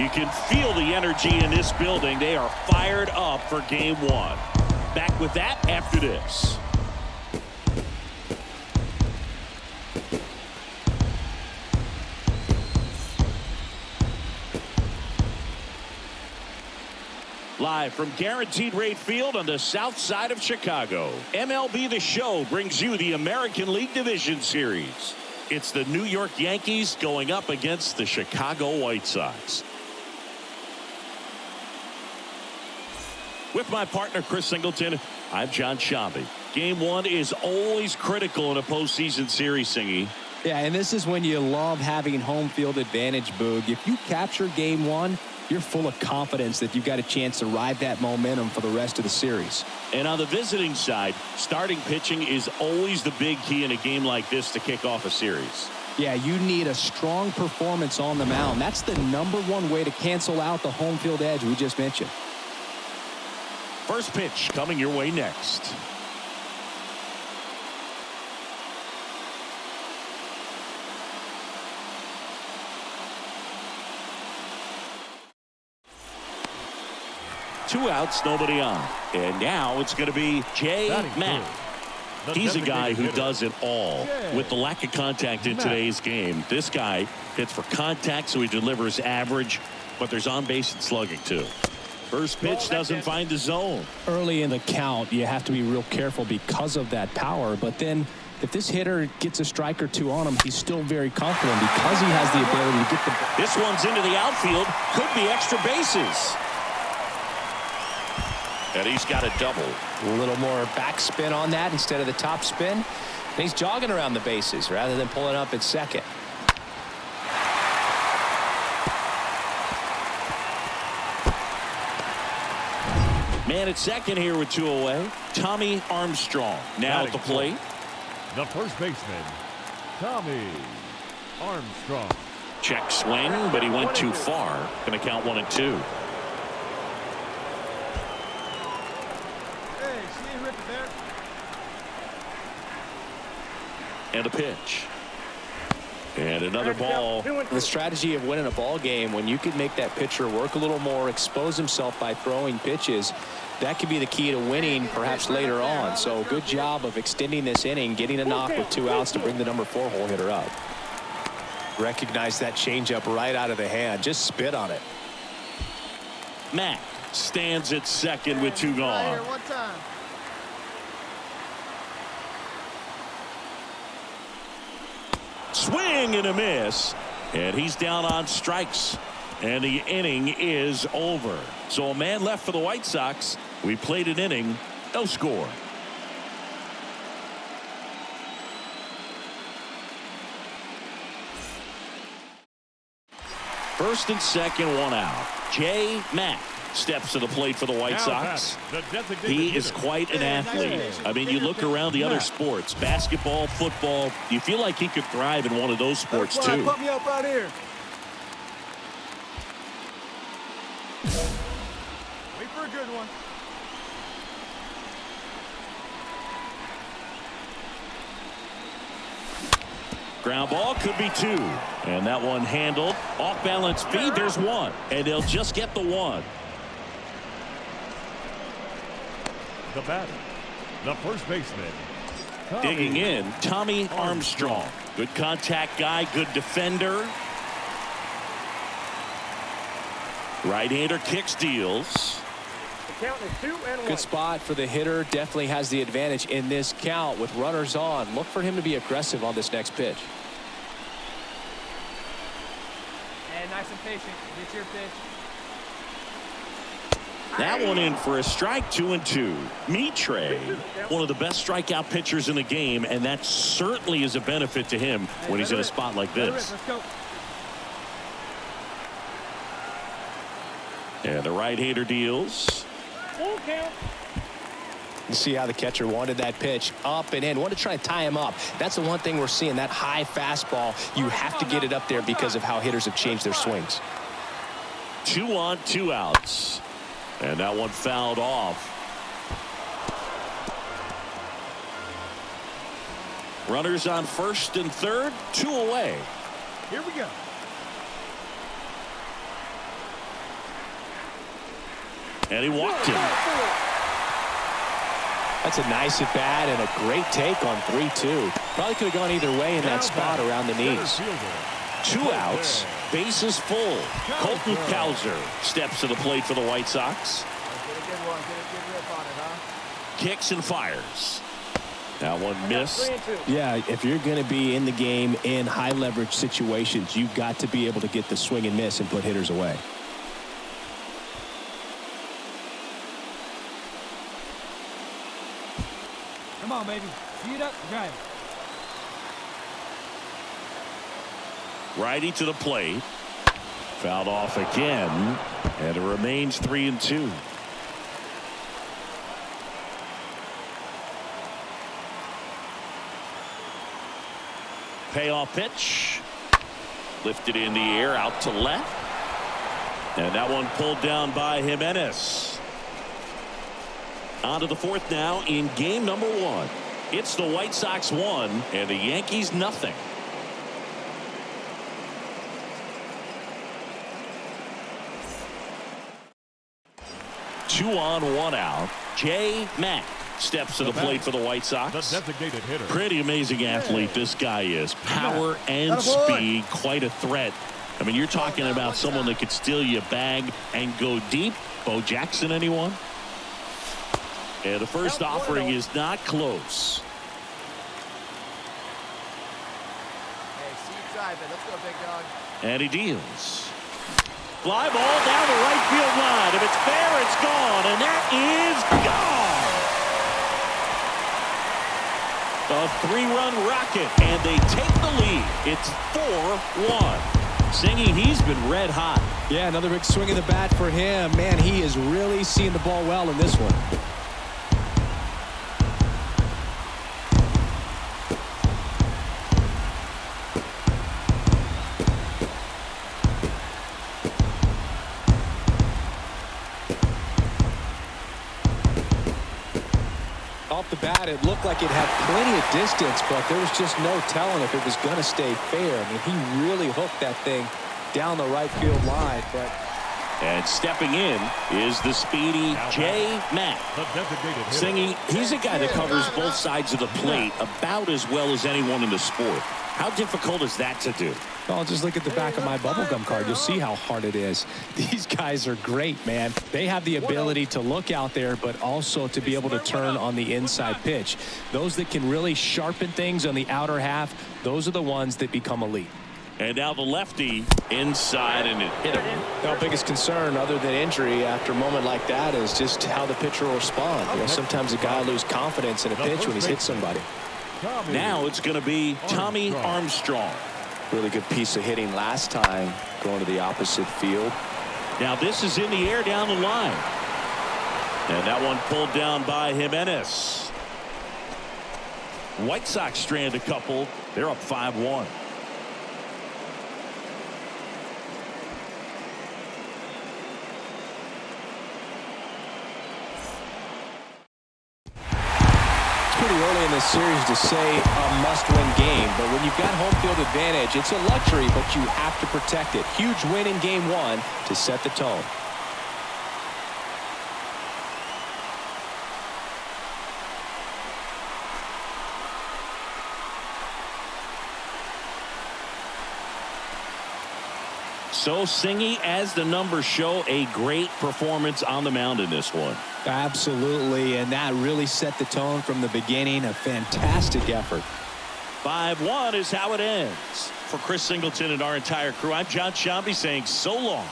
You can feel the energy in this building. They are fired up for game one. Back with that after this. Live from Guaranteed Rate Field on the south side of Chicago, MLB The Show brings you the American League Division Series. It's the New York Yankees going up against the Chicago White Sox. With my partner, Chris Singleton, I'm John Shambi. Game one is always critical in a postseason series, Singy. Yeah, and this is when you love having home field advantage, Boog. If you capture game one, you're full of confidence that you've got a chance to ride that momentum for the rest of the series. And on the visiting side, starting pitching is always the big key in a game like this to kick off a series. Yeah, you need a strong performance on the mound. That's the #1 way to cancel out the home field edge we just mentioned. First pitch coming your way next. Two outs, nobody on. And now it's going to be Jay Mack. He's a guy who does it all. With the lack of contact in today's game, this guy hits for contact, so he delivers average, but there's on-base and slugging too. First pitch doesn't find the zone. Early in the count, you have to be real careful because of that power, but then if this hitter gets a strike or two on him, he's still very confident because he has the ability to get the... This one's into the outfield. Could be extra bases. And he's got a double. A little more backspin on that instead of the top spin. And he's jogging around the bases rather than pulling up at second. Man at second here with two away. Tommy Armstrong now at the plate. The first baseman, Tommy Armstrong. Check swing, but he went too far. Going to count 1-2. And a pitch. And another ball. The strategy of winning a ball game, when you can make that pitcher work a little more, expose himself by throwing pitches, that could be the key to winning perhaps later on. So good job of extending this inning, getting a knock with 2 outs to bring the #4 hole hitter up. Recognize that changeup right out of the hand. Just spit on it. Mack stands at second with 2 gone. Swing and a miss, and he's down on strikes, and the inning is over. So a man left for the White Sox. We played an inning, no score. First and second, 1 out. Jay Mack steps to the plate for the White Sox. He is quite an athlete. I mean, you look around the other sports, basketball, football, you feel like he could thrive in one of those sports too. Put me up right here. Wait for a good one. Ground ball could be 2. And that one handled. Off balance feed, there's 1. And they'll just get the 1. The batter, the first baseman, Digging in, Tommy Armstrong. Good contact guy, good defender. Right-hander kicks, deals. Good spot for the hitter. Definitely has the advantage in this count with runners on. Look for him to be aggressive on this next pitch. And nice and patient. Get your pitch. That one in for a strike, 2-2. Mitre, one of the best strikeout pitchers in the game, and that certainly is a benefit to him when he's in a spot like this. And the right-hander deals. Full count. You see how the catcher wanted that pitch up and in. Wanted to try and tie him up. That's the one thing we're seeing, that high fastball. You have to get it up there because of how hitters have changed their swings. 2 on, 2 outs. And that one fouled off. Runners on first and third, 2 away. Here we go. And he walked him. That's a nice at bat and a great take on 3-2. Probably could have gone either way in that spot around the knees. 2 outs, bases full. Colton Cowser steps to the plate for the White Sox. Kicks and fires. That one missed. Yeah, if you're going to be in the game in high leverage situations, you've got to be able to get the swing and miss and put hitters away. Come on, baby. Speed up, drive. Righty to the plate. Fouled off again. And it remains 3-2. Payoff pitch. Lifted in the air out to left. And that one pulled down by Jimenez. On to the 4th now in game number 1. It's the White Sox 1 and the Yankees nothing. Two on, 1 out. J. Mack steps to the plate for the White Sox. The designated hitter. Pretty amazing athlete this guy is. Power and speed, quite a threat. I mean, you're talking about someone that could steal you a bag and go deep. Bo Jackson, anyone? And the first offering is not close. Hey, see drive it. Let's go, big dog. And he deals. Fly ball down the right field line. If it's fair, it's gone. And that is gone. A 3-run rocket. And they take the lead. It's 4-1. Singy, he's been red hot. Yeah, another big swing of the bat for him. Man, he is really seeing the ball well in this one. Off the bat, it looked like it had plenty of distance, but there was just no telling if it was going to stay fair. I mean, he really hooked that thing down the right field line. And stepping in is the speedy J. Mack. Singy, he's a guy that covers both sides of the plate about as well as anyone in the sport. How difficult is that to do? Well, just look at the back of my bubblegum card. You'll see how hard it is. These guys are great, man. They have the ability to look out there, but also to be able to turn on the inside pitch. Those that can really sharpen things on the outer half, those are the ones that become elite. And now the lefty inside, and it hit him. Our biggest concern other than injury after a moment like that is just how the pitcher will respond. You know, sometimes a guy loses confidence in a pitch when he's hit somebody. Now it's going to be Tommy Armstrong. Really good piece of hitting last time going to the opposite field. Now this is in the air down the line. And that one pulled down by Jimenez. White Sox strand a couple. They're up 5-1. Pretty early in this series to say a must-win game, but when you've got home field advantage, it's a luxury, but you have to protect it. Huge win in game 1 to set the tone. So Singy, as the numbers show, a great performance on the mound in this one. Absolutely, and that really set the tone from the beginning. A fantastic effort. 5-1 is how it ends. For Chris Singleton and our entire crew, I'm John Shambi saying so long.